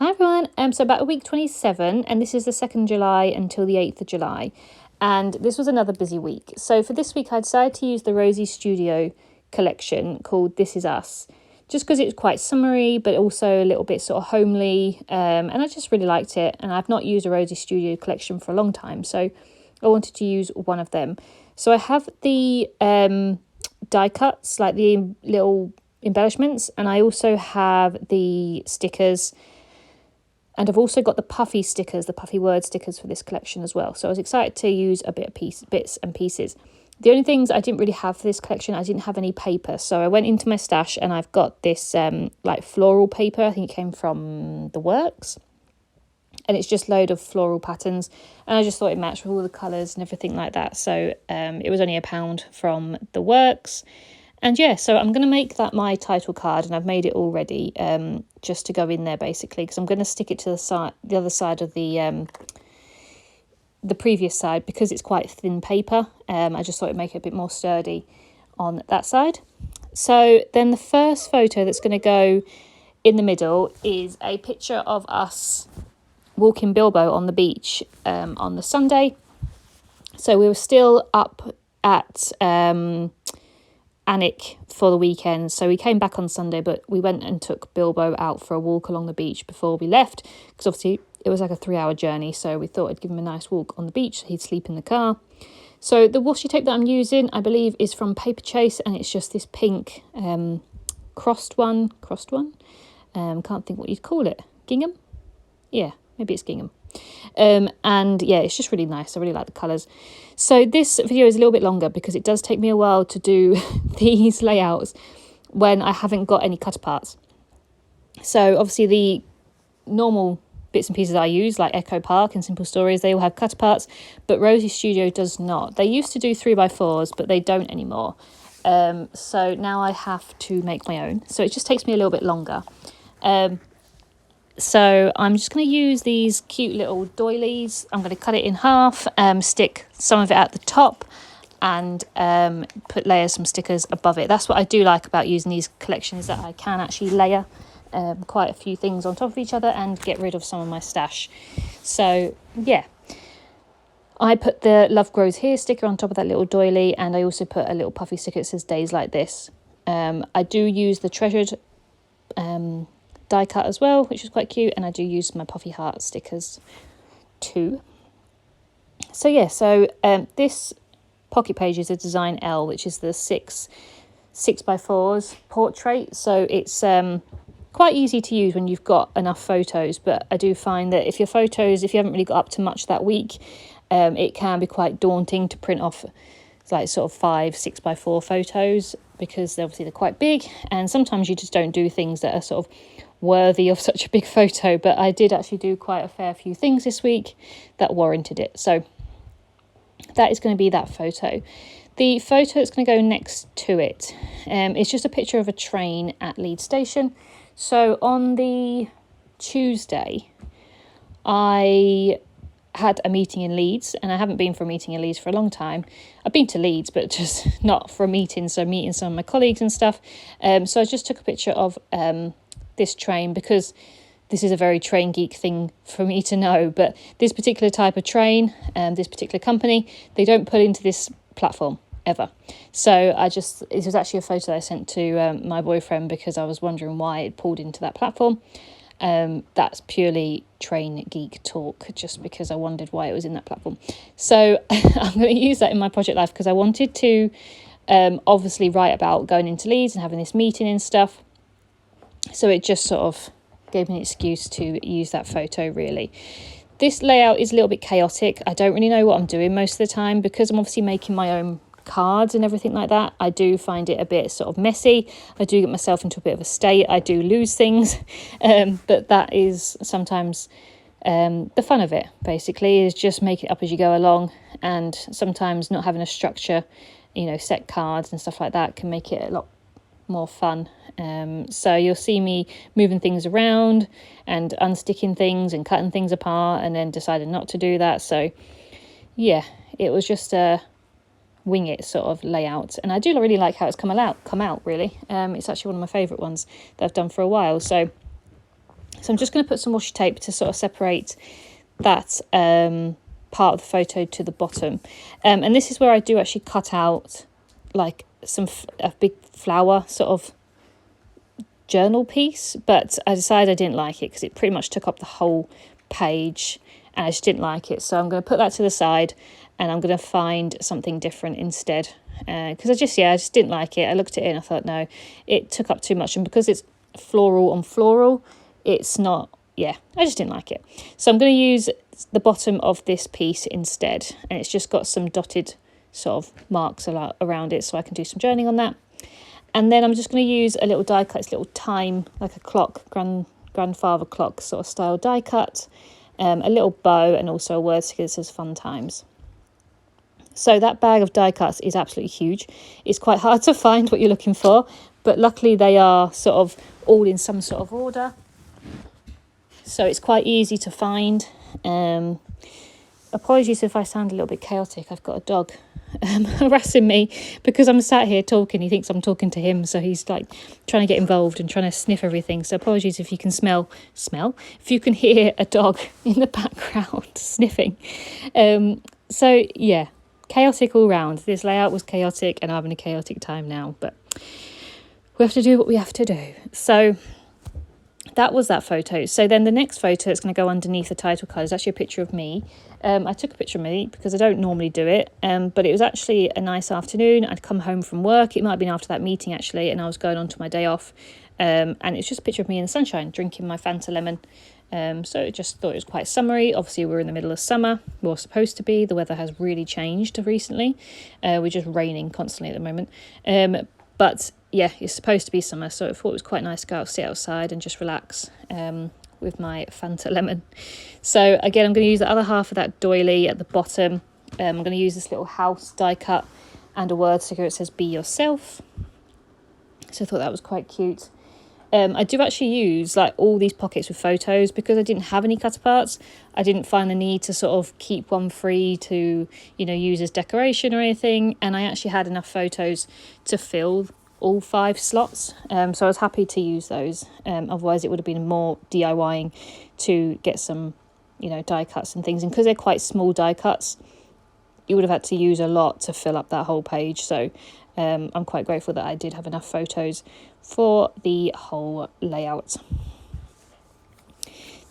Hi everyone, so about week 27, and this is the 2nd July until the 8th of July, and this was another busy week. So for this week I decided to use the Rosie Studio collection called This Is Us, just because it's quite summery but also a little bit sort of homely, and I just really liked it, and I've not used a Rosie Studio collection for a long time, so I wanted to use one of them. So I have the die cuts, like the little embellishments, and I also have the stickers. And I've also got the puffy stickers, the puffy word stickers for this collection as well. So I was excited to use a bit of bits and pieces. The only things I didn't really have for this collection, I didn't have any paper. So I went into my stash and I've got this like floral paper. I think it came from The Works. And it's just a load of floral patterns. And I just thought it matched with all the colours and everything like that. So it was only £1 from The Works. And yeah, so I'm going to make that my title card, and I've made it already just to go in there basically, because I'm going to stick it to the other side of the previous side, because it's quite thin paper. I just thought it'd make it a bit more sturdy on that side. So then the first photo that's going to go in the middle is a picture of us walking Bilbo on the beach on the Sunday. So we were still up at Alnwick for the weekend, so we came back on Sunday, but we went and took Bilbo out for a walk along the beach before we left, because obviously it was like a 3-hour journey, so we thought I'd give him a nice walk on the beach. He'd sleep in the car. So the washi tape that I'm using, I believe, is from Paper Chase, and it's just this pink crossed one. Can't think what you'd call it. Gingham? Yeah, maybe it's gingham. And yeah, it's just really nice. I really like the colours. So this video is a little bit longer because it does take me a while to do these layouts when I haven't got any cutter parts. So obviously the normal bits and pieces I use, like Echo Park and Simple Stories, they all have cutter parts, but Rosie Studio does not. They used to do 3x4s, but they don't anymore. So now I have to make my own. So it just takes me a little bit longer. So I'm just going to use these cute little doilies. I'm going to cut it in half, stick some of it at the top, and layer some stickers above it. That's what I do like about using these collections, that I can actually layer quite a few things on top of each other and get rid of some of my stash. So yeah, I put the Love Grows Here sticker on top of that little doily, and I also put a little puffy sticker that says Days Like This. I do use the Treasured die cut as well, which is quite cute, and I do use my puffy heart stickers too. So yeah, this pocket page is a design L, which is the 6x4s portrait. So it's quite easy to use when you've got enough photos, but I do find that if you haven't really got up to much that week, it can be quite daunting to print off like sort of 5 6x4 photos, because they're quite big, and sometimes you just don't do things that are sort of worthy of such a big photo. But I did actually do quite a fair few things this week that warranted it. So that is going to be that photo. The photo that's going to go next to it is just a picture of a train at Leeds Station. So on the Tuesday, I had a meeting in Leeds, and I haven't been for a meeting in Leeds for a long time. I've been to Leeds, but just not for a meeting, so meeting some of my colleagues and stuff. So I just took a picture of this train, because this is a very train geek thing for me to know, but this particular type of train, this particular company, they don't put into this platform ever. So it was actually a photo that I sent to my boyfriend, because I was wondering why it pulled into that platform. That's purely train geek talk, just because I wondered why it was in that platform. So I'm going to use that in my project life, because I wanted to obviously write about going into Leeds and having this meeting and stuff. So it just sort of gave me an excuse to use that photo, really. This layout is a little bit chaotic. I don't really know what I'm doing most of the time, because I'm obviously making my own cards and everything like that. I do find it a bit sort of messy. I do get myself into a bit of a state. I do lose things, but that is sometimes the fun of it, basically, is just make it up as you go along. And sometimes not having a structure, set cards and stuff like that, can make it a lot more fun. So you'll see me moving things around and unsticking things and cutting things apart, and then decided not to do that. So yeah, it was just a wing it sort of layout, and I do really like how it's come out really. It's actually one of my favourite ones that I've done for a while. So So I'm just going to put some washi tape to sort of separate that part of the photo to the bottom. And this is where I do actually cut out like a big flower sort of journal piece, but I decided I didn't like it because it pretty much took up the whole page and I just didn't like it. So I'm going to put that to the side and I'm going to find something different instead, because I just didn't like it. I looked at it and I thought, no, it took up too much, and because it's floral on floral, it's not, I just didn't like it. So I'm going to use the bottom of this piece instead, and it's just got some dotted sort of marks around it, so I can do some journaling on that. And then I'm just going to use a little die cut, it's a little time, like a clock, grandfather clock sort of style die cut, a little bow, and also a word sticker that says fun times. So that bag of die cuts is absolutely huge. It's quite hard to find what you're looking for, but luckily they are sort of all in some sort of order. So it's quite easy to find. Apologies if I sound a little bit chaotic. I've got a dog harassing me because I'm sat here talking. He thinks I'm talking to him, so he's like trying to get involved and trying to sniff everything. So apologies if you can if you can hear a dog in the background sniffing. So yeah, chaotic all round. This layout was chaotic and I'm having a chaotic time now, but we have to do what we have to do. So that was that photo. So then the next photo that's going to go underneath the title card is actually a picture of me. I took a picture of me because I don't normally do it, but it was actually a nice afternoon. I'd come home from work. It might have been after that meeting actually, and I was going on to my day off, and it's just a picture of me in the sunshine drinking my Fanta lemon. So I just thought it was quite summery. Obviously we're in the middle of summer, we're supposed to be. The weather has really changed recently. We're just raining constantly at the moment, but yeah, it's supposed to be summer, so I thought it was quite nice to go out, sit outside and just relax with my Fanta lemon. So again, I'm going to use the other half of that doily at the bottom. I'm going to use this little house die cut and a word sticker that says be yourself. So I thought that was quite cute. I do actually use like all these pockets with photos because I didn't have any cut parts. I didn't find the need to sort of keep one free to, use as decoration or anything. And I actually had enough photos to fill all 5 slots. So I was happy to use those. Otherwise it would have been more DIYing to get some, die cuts and things. And because they're quite small die cuts, you would have had to use a lot to fill up that whole page. So I'm quite grateful that I did have enough photos for the whole layout.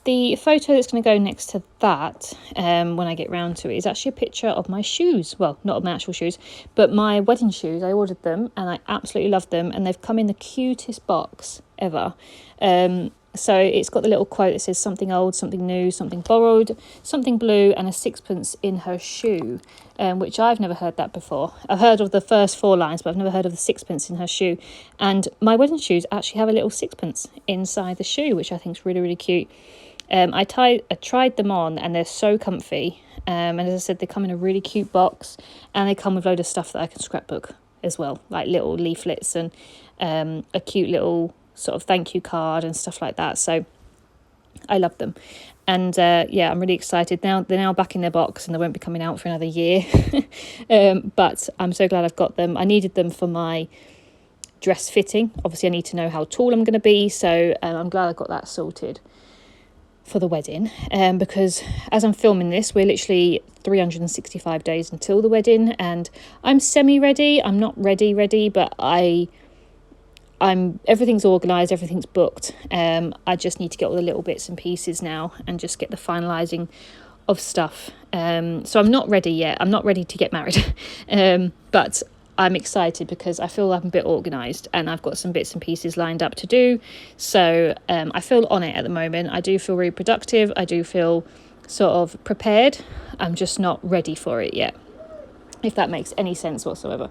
The photo that's going to go next to that, when I get round to it, is actually a picture of my shoes. Well, not of my actual shoes, but my wedding shoes. I ordered them and I absolutely love them, and they've come in the cutest box ever. So it's got the little quote that says something old, something new, something borrowed, something blue, and a 6pence in her shoe, which I've never heard that before. I've heard of the first 4 lines, but I've never heard of the 6pence in her shoe. And my wedding shoes actually have a little 6pence inside the shoe, which I think is really, really cute. I tried them on and they're so comfy. And as I said, they come in a really cute box, and they come with a load of stuff that I can scrapbook as well, like little leaflets and a cute little sort of thank you card and stuff like that. So I love them, and I'm really excited now. They're now back in their box and they won't be coming out for another year. But I'm so glad I've got them. I needed them for my dress fitting. Obviously I need to know how tall I'm going to be, so I'm glad I got that sorted for the wedding, because as I'm filming this, we're literally 365 days until the wedding, and I'm semi-ready. I'm not ready, but I'm everything's organised, everything's booked. I just need to get all the little bits and pieces now and just get the finalising of stuff. So I'm not ready yet. I'm not ready to get married, but I'm excited because I feel I'm a bit organised and I've got some bits and pieces lined up to do. So I feel on it at the moment. I do feel really productive. I do feel sort of prepared. I'm just not ready for it yet, if that makes any sense whatsoever.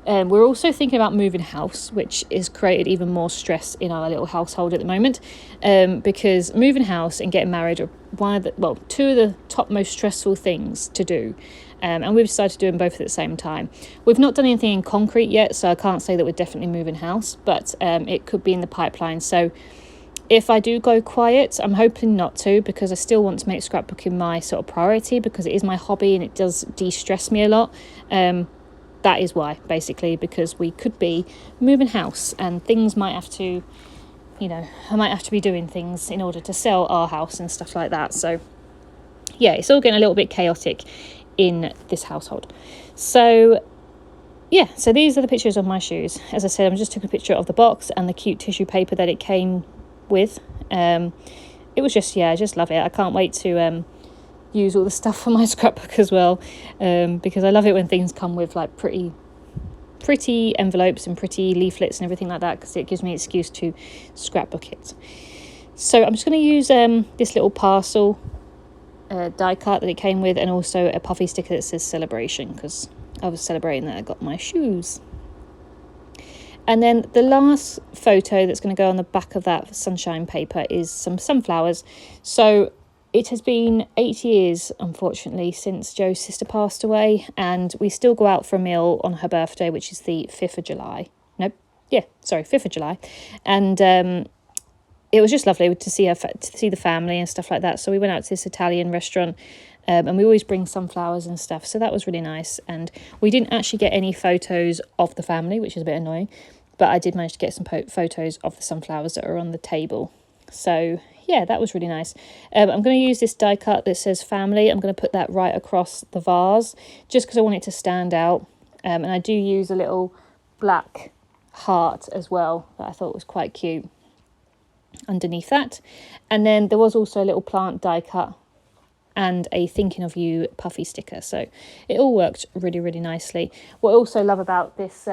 We're also thinking about moving house, which has created even more stress in our little household at the moment, because moving house and getting married are two of the top most stressful things to do. And we've decided to do them both at the same time. We've not done anything in concrete yet, so I can't say that we're definitely moving house, but it could be in the pipeline. So if I do go quiet, I'm hoping not to, because I still want to make scrapbooking my sort of priority, because it is my hobby and it does de-stress me a lot. That is why, basically, because we could be moving house and things might have to you know, I might have to be doing things in order to sell our house and stuff like that. So yeah, it's all getting a little bit chaotic in this household. So yeah, so these are the pictures of my shoes. As I said, I just took a picture of the box and the cute tissue paper that it came with. It was just, yeah, I just love it. I can't wait to use all the stuff for my scrapbook as well, because I love it when things come with like pretty envelopes and pretty leaflets and everything like that, because it gives me an excuse to scrapbook it. So I'm just going to use this little parcel die cut that it came with, and also a puffy sticker that says celebration, because I was celebrating that I got my shoes. And then the last photo that's going to go on the back of that sunshine paper is some sunflowers. So it has been 8 years, unfortunately, since Joe's sister passed away, and we still go out for a meal on her birthday, which is the 5th of July. 5th of July. And it was just lovely to see the family and stuff like that. So we went out to this Italian restaurant, and we always bring sunflowers and stuff. So that was really nice. And we didn't actually get any photos of the family, which is a bit annoying, but I did manage to get some photos of the sunflowers that are on the table. So yeah, that was really nice. I'm going to use this die cut that says family. I'm going to put that right across the vase just because I want it to stand out. And I do use a little black heart as well that I thought was quite cute underneath that. And then there was also a little plant die cut and a thinking of you puffy sticker. So it all worked really, really nicely. What I also love about this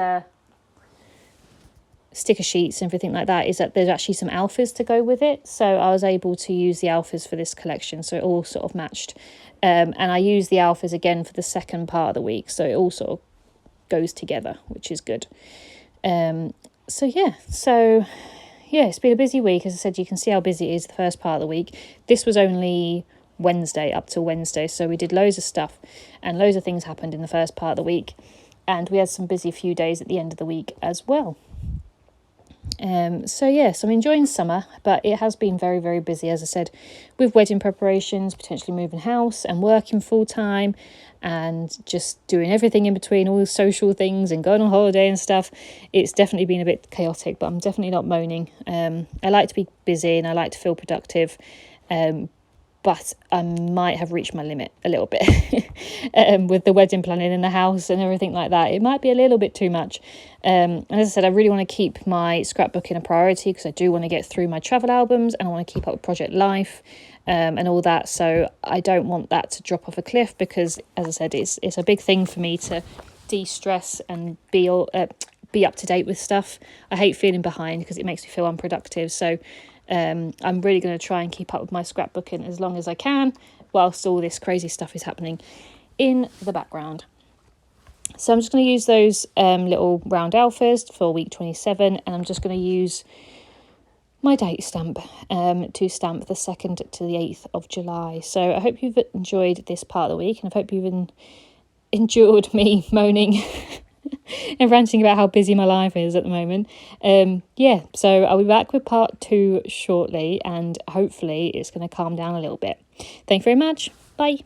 sticker sheets and everything like that is that there's actually some alphas to go with it, so I was able to use the alphas for this collection, so it all sort of matched. And I used the alphas again for the second part of the week, so it all sort of goes together, which is good. So yeah, it's been a busy week. As I said, you can see how busy it is the first part of the week. This was only Wednesday, up to Wednesday, so we did loads of stuff and loads of things happened in the first part of the week, and we had some busy few days at the end of the week as well. So yes, I'm enjoying summer, but it has been very, very busy, as I said, with wedding preparations, potentially moving house and working full time, and just doing everything in between, all the social things and going on holiday and stuff. It's definitely been a bit chaotic, but I'm definitely not moaning. I like to be busy and I like to feel productive, but I might have reached my limit a little bit with the wedding planning in the house and everything like that. It might be a little bit too much. And as I said, I really want to keep my scrapbooking a priority, because I do want to get through my travel albums and I want to keep up with Project Life and all that. So I don't want that to drop off a cliff, because, as I said, it's a big thing for me to de-stress and be up to date with stuff. I hate feeling behind because it makes me feel unproductive. So I'm really going to try and keep up with my scrapbooking as long as I can, whilst all this crazy stuff is happening in the background. So I'm just going to use those little round alphas for week 27, and I'm just going to use my date stamp to stamp the 2nd to the 8th of July. So I hope you've enjoyed this part of the week, and I hope you've endured me moaning and ranting about how busy my life is at the moment. So I'll be back with part 2 shortly, and hopefully it's going to calm down a little bit. Thank you very much. Bye.